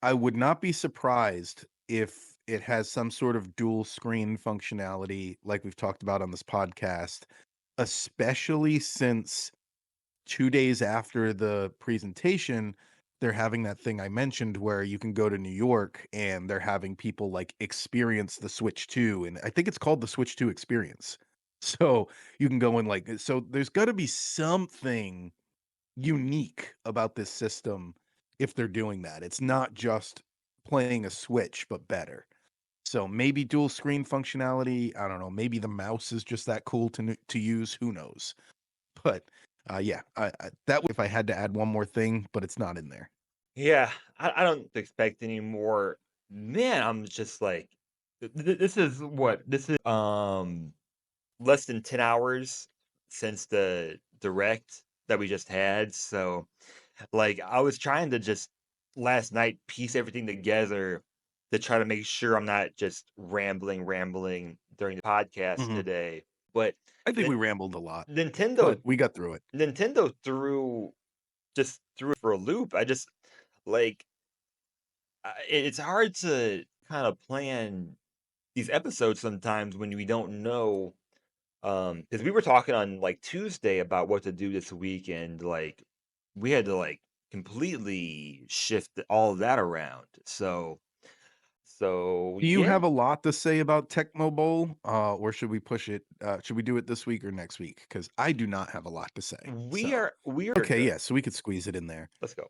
I would not be surprised if it has some sort of dual screen functionality like we've talked about on this podcast, especially since 2 days after the presentation, they're having that thing I mentioned where you can go to New York and they're having people, like, experience the Switch 2, and I think it's called the Switch 2 Experience. So, you can go and, like so there's gotta be something unique about this system if they're doing that. It's not just playing a Switch, but better. So, maybe dual screen functionality, I don't know, maybe the mouse is just that cool to use, who knows? But, yeah, I that if I had to add one more thing, but it's not in there. Yeah, I don't expect any more. Man, I'm just like, this is what? This is, less than 10 hours since the direct that we just had, so, like, I was trying to just last night piece everything together to try to make sure I'm not just rambling during the podcast Mhm. today, but I think Nin we rambled a lot, Nintendo but we got through it. Nintendo threw it for a loop. I just like, it's hard to kinda plan these episodes sometimes when we don't know. Because we were talking on, like, Tuesday about what to do this week, and, like, we had to, like, completely shift all of that around. So Do you yeah, have a lot to say about Tecmo Bowl, or should we push it should we do it this week or next week? Because I do not have a lot to say, so we are okay, good. yeah, so we could squeeze it in there. Let's go.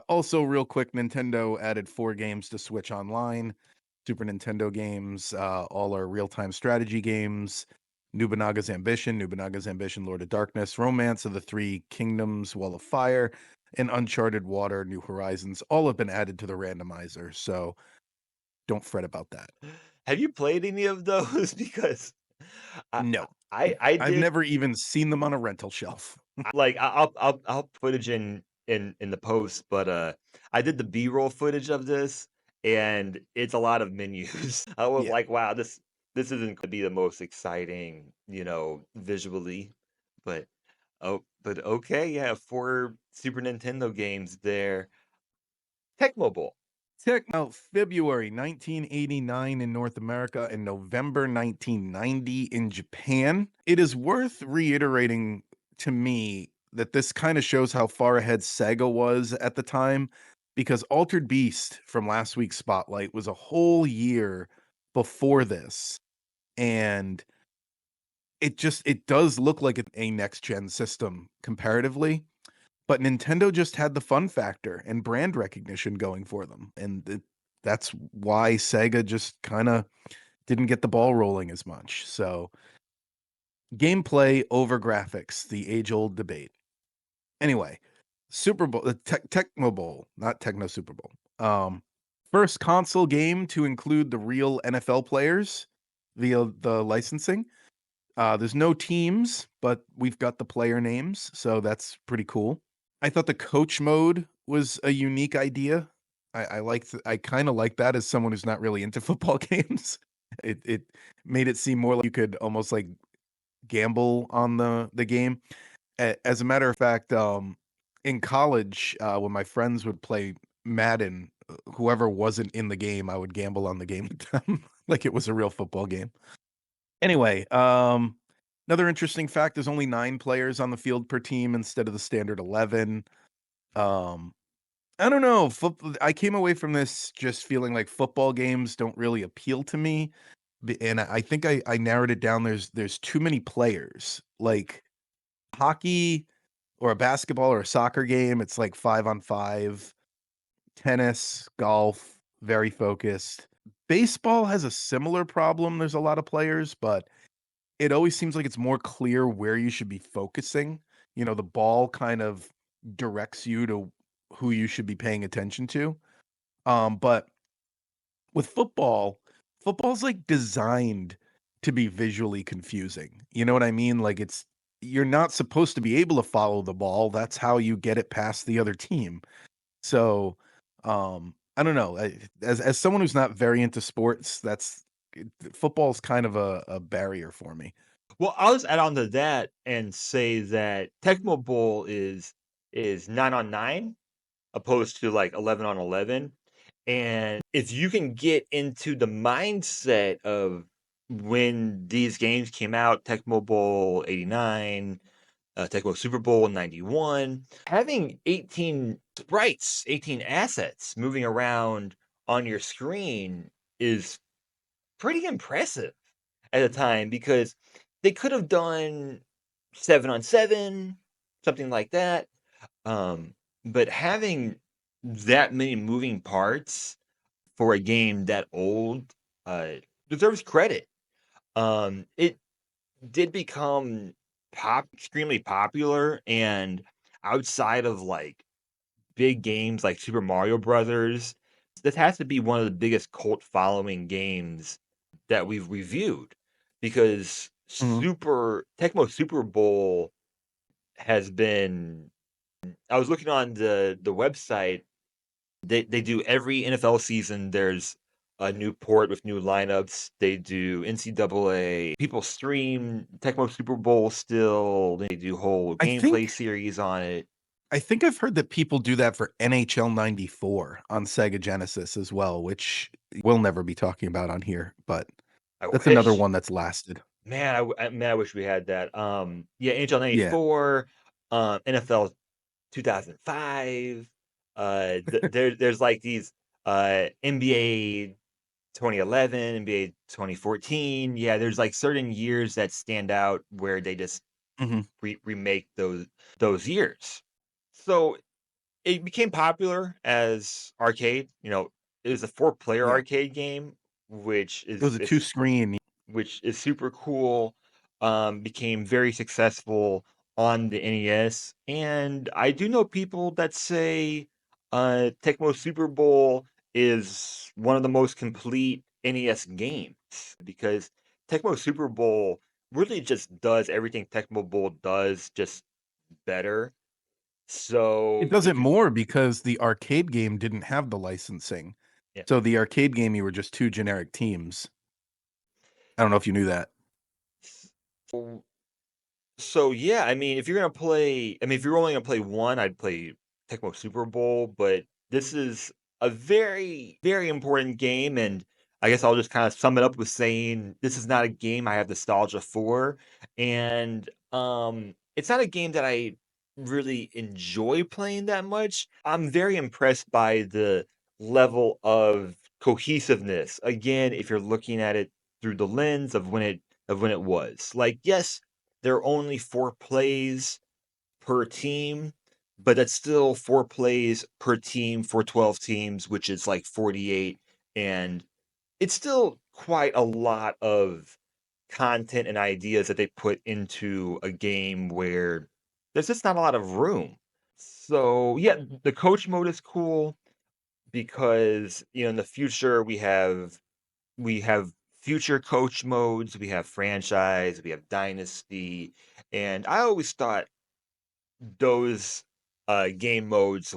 Also real quick, Nintendo added 4 games to Switch Online. Super Nintendo games, all are real-time strategy games. Nobunaga's Ambition, Lord of Darkness, Romance of the Three Kingdoms, Wall of Fire, and Uncharted Water, New Horizons, all have been added to the randomizer, so don't fret about that. Have you played any of those? Because I No. I I've did. never even seen them on a rental shelf. Like, I'll put footage in the post, but, I did the B-roll footage of this, and it's a lot of menus. I was Yeah. like, "Wow, this isn't gonna be the most exciting, visually," but but okay, yeah, 4 Super Nintendo games there. Tecmo Bowl. Out February 1989 in North America and November 1990 in Japan. It is worth reiterating to me that this kind of shows how far ahead Sega was at the time because Altered Beast from last week's Spotlight was a whole year before this. And it does look like a next gen system comparatively. But Nintendo just had the fun factor and brand recognition going for them, and that's why Sega just kinda didn't get the ball rolling as much, so gameplay over graphics, the age-old debate. Anyway, Super Bowl Tecmo Bowl, not Techno Super Bowl. First console game to include the real NFL players via the licensing. There's no teams, but we've got the player names, so that's pretty cool. I thought the coach mode was a unique idea. I kinda like that as someone who's not really into football games. It made it seem more like you could almost, like, gamble on the game. As a matter of fact, in college, when my friends would play Madden, whoever wasn't in the game, I would gamble on the game with them like it was a real football game. Anyway, another interesting fact, there's only 9 players on the field per team instead of the standard 11. Um, I don't know, I came away from this just feeling like football games don't really appeal to me, and I think I narrowed it down, there's too many players. Like, hockey or a basketball or a soccer game, it's like 5 on 5. Tennis, golf, very focused. Baseball has a similar problem, there's a lot of players, but it always seems like it's more clear where you should be focusing. You know, the ball kind of directs you to who you should be paying attention to. But with football, football's like designed to be visually confusing. You know what I mean? Like you're not supposed to be able to follow the ball. That's how you get it past the other team. So, I don't know. As someone who's not very into sports, football's kind of a barrier for me. Well, I'll just add on to that and say that Tecmo Bowl is 9 on 9 opposed to like 11 on 11. And if you can get into the mindset of when these games came out, Tecmo Bowl 89, Tecmo Super Bowl 91, having 18 sprites, 18 assets moving around on your screen is pretty impressive at the time because they could have done 7 on 7, something like that. Um, but having that many moving parts for a game that old uh, deserves credit. It did become extremely popular, and outside of like big games like Super Mario Brothers, this has to be one of the biggest cult following games that we've reviewed because Mhm. Tecmo Super Bowl has been. I was looking on the website. They do every NFL season. There's a new port with new lineups. They do NCAA. People stream Tecmo Super Bowl still. They do whole I gameplay think series on it. I think I've heard that people do that for NHL 94 on Sega Genesis as well, which we'll never be talking about on here, but I that's another wish. one that's lasted. Man, I wish we had that. Yeah, NHL Yeah. '94, NFL 2005. There's like these NBA 2011, NBA 2014. Yeah, there's like certain years that stand out where they just Mhm. remake those years. So it became popular as arcade. It was a four-player Yeah. arcade game, It was a two-screen. which is super cool. Became very successful on the NES, and I do know people that say Tecmo Super Bowl is one of the most complete NES games because Tecmo Super Bowl really just does everything Tecmo Bowl does, just better. It So does it if you, more because the arcade game didn't have the licensing. yeah. So the arcade game, you were just 2 generic teams. I don't know if you knew that. So So yeah, I mean, if you're gonna play, I mean, if you're only gonna play one, I'd play Tecmo Super Bowl. But this is a very, very important game, and I guess I'll just kind of sum it up with saying this is not a game I have nostalgia for, and it's not a game that I really enjoy playing that much. I'm very impressed by the level of cohesiveness. Again, if you're looking at it through the lens of when it was like, yes, there are only 4 plays per team, but that's still 4 plays per team for 12 teams, which is like 48, and it's still quite a lot of content and ideas that they put into a game where there's just not a lot of room. So, yeah, the coach mode is cool because, in the future, we have future coach modes, we have franchise, we have dynasty, and I always thought those game modes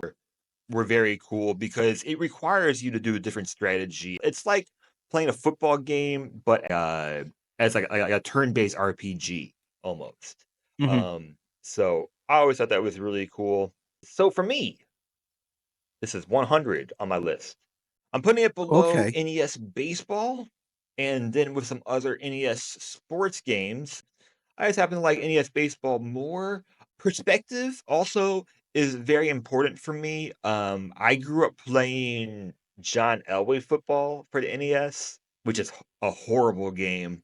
were very cool because it requires you to do a different strategy. It's like playing a football game, but as like a turn-based RPG almost. Mhm. So I always thought that was really cool. So for me, this is 100 on my list. I'm putting it below Okay. NES Baseball, and then with some other NES sports games. I just happen to like NES Baseball more. Perspective also is very important for me. I grew up playing John Elway football for the NES, which is a horrible game.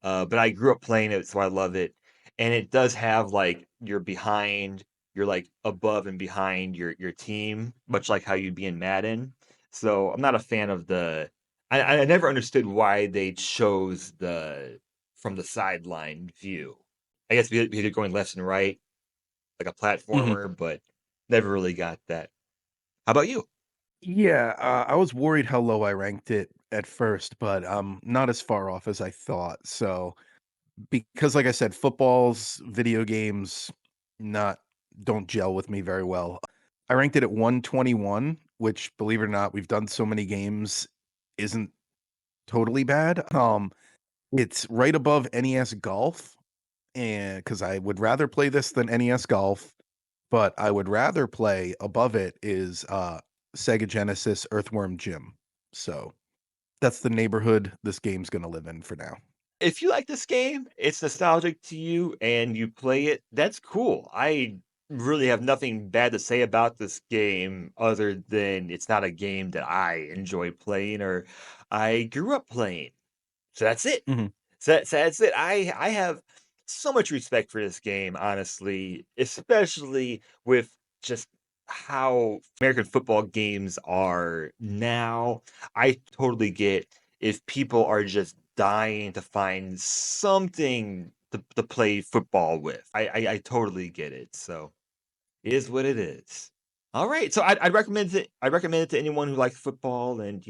But I grew up playing it, so I love it. And it does have like you're like above and behind your team, much like how you'd be in Madden. So I'm not a fan of I never understood why they chose the from the sideline view. I guess because you're going left and right, like a Mhm. platformer, but never really got that. How about you? Yeah, I was worried how low I ranked it. at first, but not as far off as I thought. So because like I said, footballs, video games, not don't gel with me very well. I ranked it at 121, which believe it or not, we've done so many games, isn't totally bad. It's right above NES Golf, and because I would rather play this than NES Golf, but I would rather play above it is Sega Genesis Earthworm Jim. So that's the neighborhood this game's gonna live in for now. If you like this game, it's nostalgic to you and you play it, that's cool. I really have nothing bad to say about this game other than it's not a game that I enjoy playing or I grew up playing. So that's it. Mhm. So that's it. I have so much respect for this game, honestly, especially with just how American football games are now. I totally get if people are just dying to find something to play football with. I totally get it. So it is what it is. All right. So I'd recommend it. I recommend it to anyone who likes football and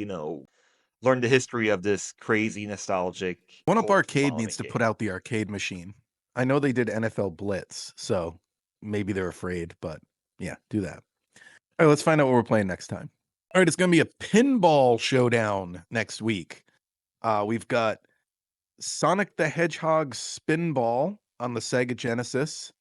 learn the history of this crazy nostalgic One Up cult Arcade following needs to game. put out the arcade machine. I know they did NFL Blitz, so maybe they're afraid, but yeah, do that. All right, let's find out what we're playing next time. All right, it's going to be a pinball showdown next week. We've got Sonic the Hedgehog Spinball on the Sega Genesis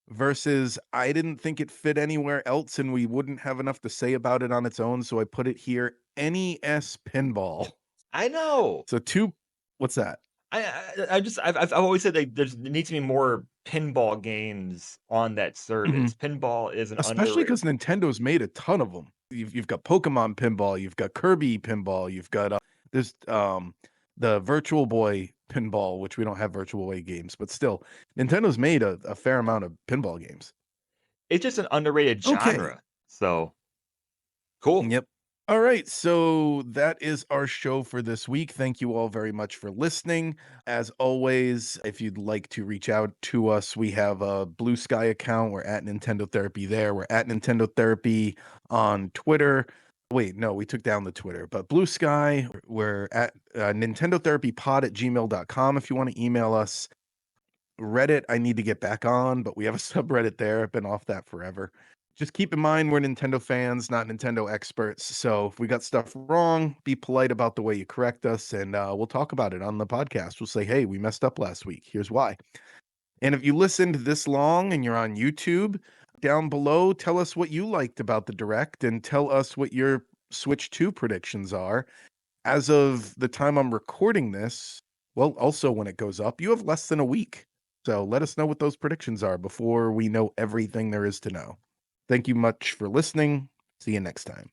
versus I didn't think it fit anywhere else and we wouldn't have enough to say about it on its own, so I put it here NES Pinball. I know. So two, what's that? I've always said that there needs to be more pinball games on that service. Pinball is an Especially underrated. because Nintendo's made a ton of them. You've got Pokemon Pinball, you've got Kirby Pinball, you've got, there's, the Virtual Boy Pinball, which we don't have Virtual Boy games, but still, Nintendo's made a fair amount of pinball games. It's just an underrated Okay. genre. So cool. Yep. All right, so that is our show for this week. Thank you all very much for listening. As always, if you'd like to reach out to us, we have a Blue Sky account. We're at Nintendo Therapy there. We're at Nintendo Therapy on Twitter. Wait, no, we took down the Twitter, but Blue Sky, we're at Nintendo Therapy Pod at gmail.com if you want to email us. Reddit, I need to get back on, but we have a subreddit there. I've been off that forever. Just keep in mind we're Nintendo fans, not Nintendo experts. So if we got stuff wrong, be polite about the way you correct us, and we'll talk about it on the podcast. We'll say, hey, we messed up last week. Here's why. And if you listened this long and you're on YouTube, down below, tell us what you liked about the Direct and tell us what your Switch 2 predictions are. As of the time I'm recording this, well, also when it goes up, you have less than a week. So let us know what those predictions are before we know everything there is to know. Thank you much for listening. See you next time.